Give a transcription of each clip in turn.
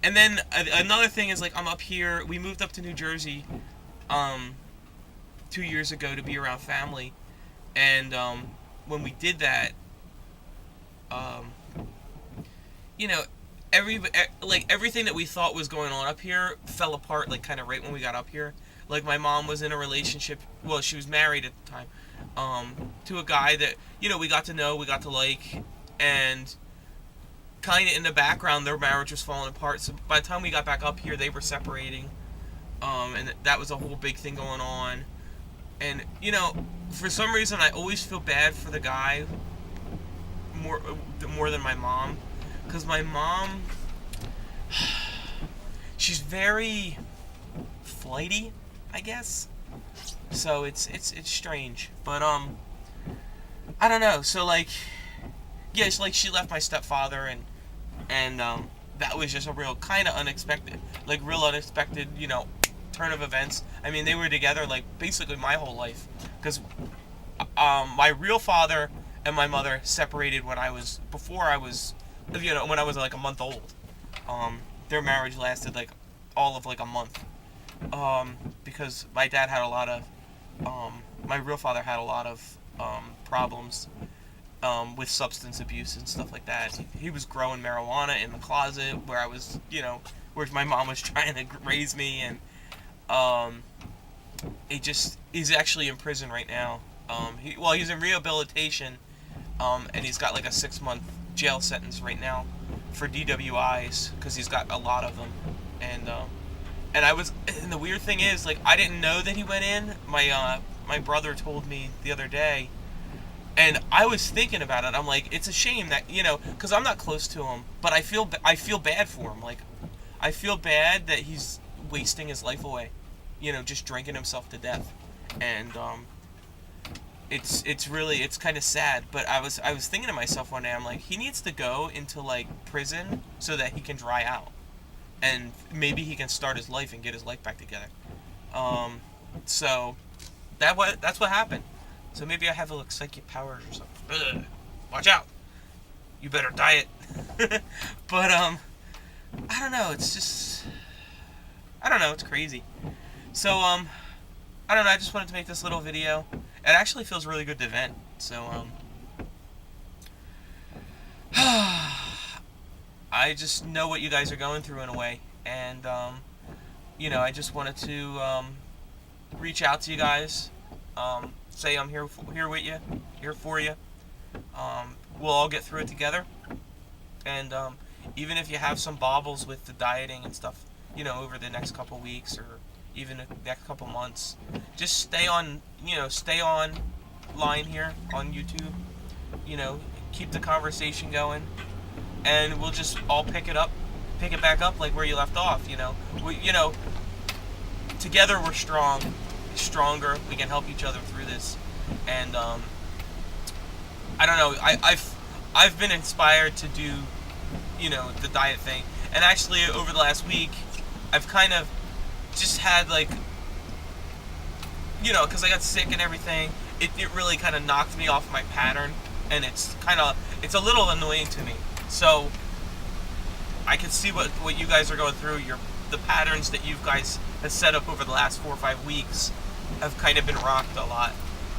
And then another thing is, like, I'm up here. We moved up to New Jersey, um, 2 years ago to be around family, and when we did that, um, you know, like everything that we thought was going on up here fell apart, like kind of right when we got up here. Like my mom was in a relationship. Well, she was married at the time, to a guy that we got to know, we got to like, and kind of in the background, their marriage was falling apart. So by the time we got back up here, they were separating, and that was a whole big thing going on. And for some reason, I always feel bad for the guy more more than my mom, because my mom, she's very flighty, I guess. So it's strange, but I don't know. So like, yeah, it's like she left my stepfather, and that was just a real kind of unexpected, turn of events. I mean, they were together like basically my whole life, because my real father and my mother separated when I was when I was like a month old. Their marriage lasted like all of like a month, because my dad had a lot of my real father had a lot of problems with substance abuse and stuff like that. He was growing marijuana in the closet where I was, where my mom was trying to raise me, and he's actually in prison right now. He's in rehabilitation, and he's got like a 6-month jail sentence right now for DWIs because he's got a lot of them, and the weird thing is, like, I didn't know that he went in. My brother told me the other day, and I was thinking about it. I'm like, it's a shame that because I'm not close to him, but I feel bad for him. Like, I feel bad that he's wasting his life away, just drinking himself to death, and it's kind of sad. But I was thinking to myself one day, I'm like, he needs to go into like prison so that he can dry out, and maybe he can start his life and get his life back together. So that's what happened. So maybe I have like psychic powers or something. Ugh. Watch out! You better diet. But I don't know. It's just, I don't know. It's crazy. So I don't know. I just wanted to make this little video. It actually feels really good to vent. So I just know what you guys are going through in a way, and I just wanted to reach out to you guys. Say I'm here with you, here for you. We'll all get through it together. And even if you have some bobbles with the dieting and stuff, over the next couple weeks or even the next couple months, just stay on line here on YouTube. Keep the conversation going, and we'll just all pick it back up like where you left off. Together we're stronger. We can help each other through this, and I don't know. I've been inspired to do, the diet thing, and actually over the last week, I've kind of just had like, because I got sick and everything, it really kind of knocked me off my pattern, and it's a little annoying to me. So I can see what you guys are going through. The patterns that you guys have set up over the last 4 or 5 weeks have kind of been rocked a lot,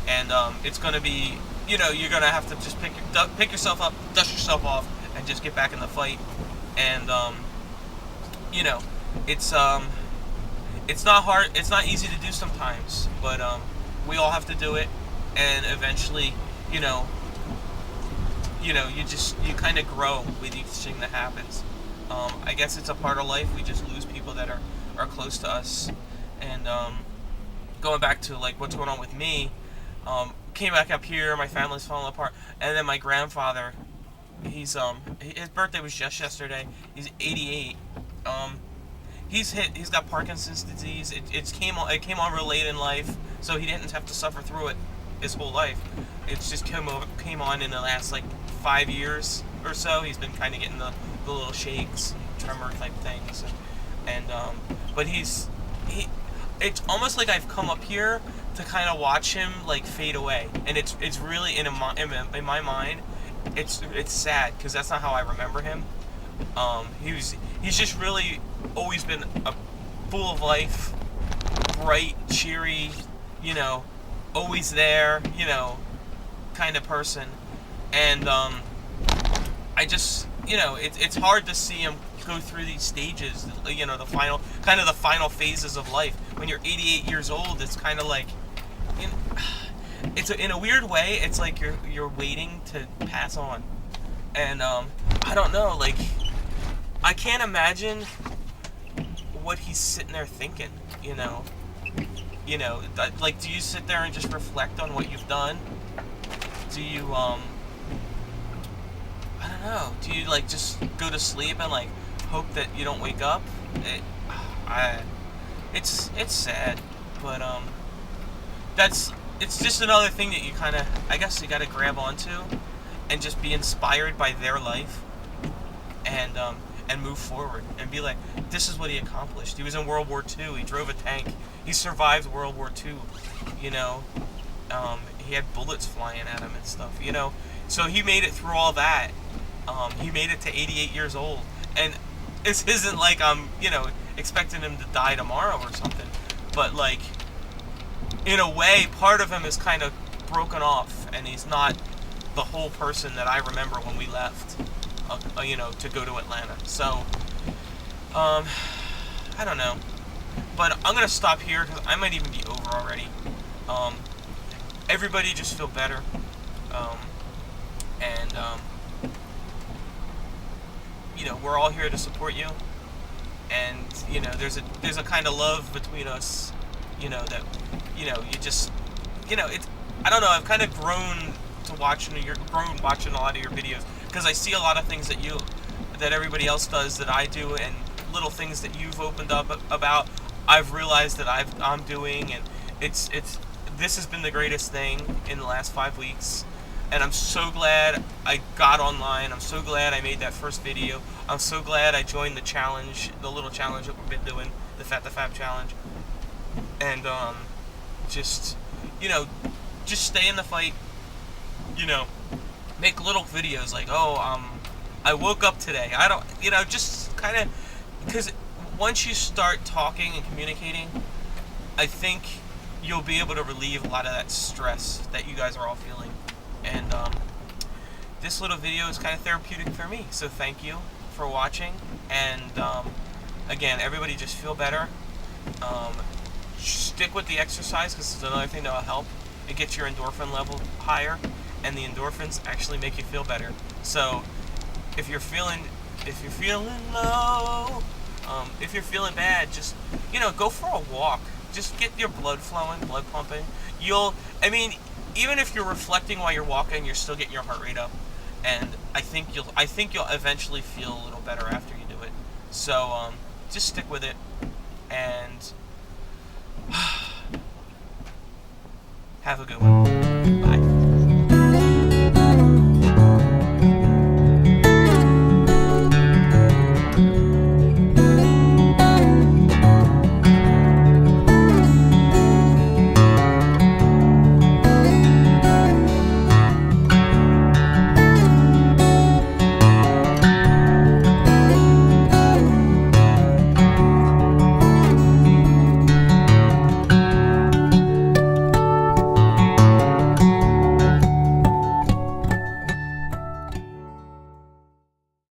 and it's going to be, you're going to have to just pick yourself up, dust yourself off, and just get back in the fight. And it's not hard, it's not easy to do sometimes, but we all have to do it, and eventually, you kind of grow with each thing that happens. I guess it's a part of life. We just lose people that are close to us, and going back to like what's going on with me, came back up here, my family's falling apart, and then my grandfather, his birthday was just yesterday. He's 88. He's got Parkinson's disease. It came on real late in life, so he didn't have to suffer through it his whole life. It's just came on in the last like 5 years or so. He's been kind of getting the little shakes, tremor type things, and but it's almost like I've come up here to kind of watch him like fade away, and it's really in my mind, it's sad because that's not how I remember him. He's just really always been a full of life, bright, cheery, you know, always there, you know, kind of person. And I just, you know, it's hard to see him go through these stages, you know, the final phases of life. When you're 88 years old, it's kind of like, you know, in a weird way, it's like you're waiting to pass on. And I don't know, like, I can't imagine what he's sitting there thinking, you know. Like, do you sit there and just reflect on what you've done? Do you I don't know, do you like just go to sleep and like hope that you don't wake up? It's sad, but it's just another thing that you kind of, I guess, you got to grab onto and just be inspired by their life, and move forward and be like, this is what he accomplished. He was in World War II. He drove a tank. He survived World War II. You know, he had bullets flying at him and stuff. You know, so he made it through all that. He made it to 88 years old, and this isn't like I'm, you know, expecting him to die tomorrow or something, but like, in a way, part of him is kind of broken off, and he's not the whole person that I remember when we left, you know, to go to Atlanta. So, I don't know, but I'm gonna stop here because I might even be over already. Everybody just feel better, and you know, we're all here to support you, and you know, there's a kind of love between us, you know, that, you know, you just, you know, it's, I don't know, I've kind of grown watching a lot of your videos, because I see a lot of things that everybody else does that I do, and little things that you've opened up about, I've realized that I'm doing, and this has been the greatest thing in the last 5 weeks. And I'm so glad I got online. I'm so glad I made that first video. I'm so glad I joined the challenge, the little challenge that we've been doing, the Fat to Fab challenge. And just, you know, just stay in the fight. You know, make little videos like, oh, I woke up today. I don't, you know, just kind of, because once you start talking and communicating, I think you'll be able to relieve a lot of that stress that you guys are all feeling. And this little video is kind of therapeutic for me, so thank you for watching. And again, everybody just feel better. Stick with the exercise, because it's another thing that will help. It gets your endorphin level higher, and the endorphins actually make you feel better. So if you're feeling low, if you're feeling bad, just, you know, go for a walk. Just get your blood flowing, blood pumping. Even if you're reflecting while you're walking, you're still getting your heart rate up, and I think you'll eventually feel a little better after you do it. So just stick with it, and have a good one. Bye.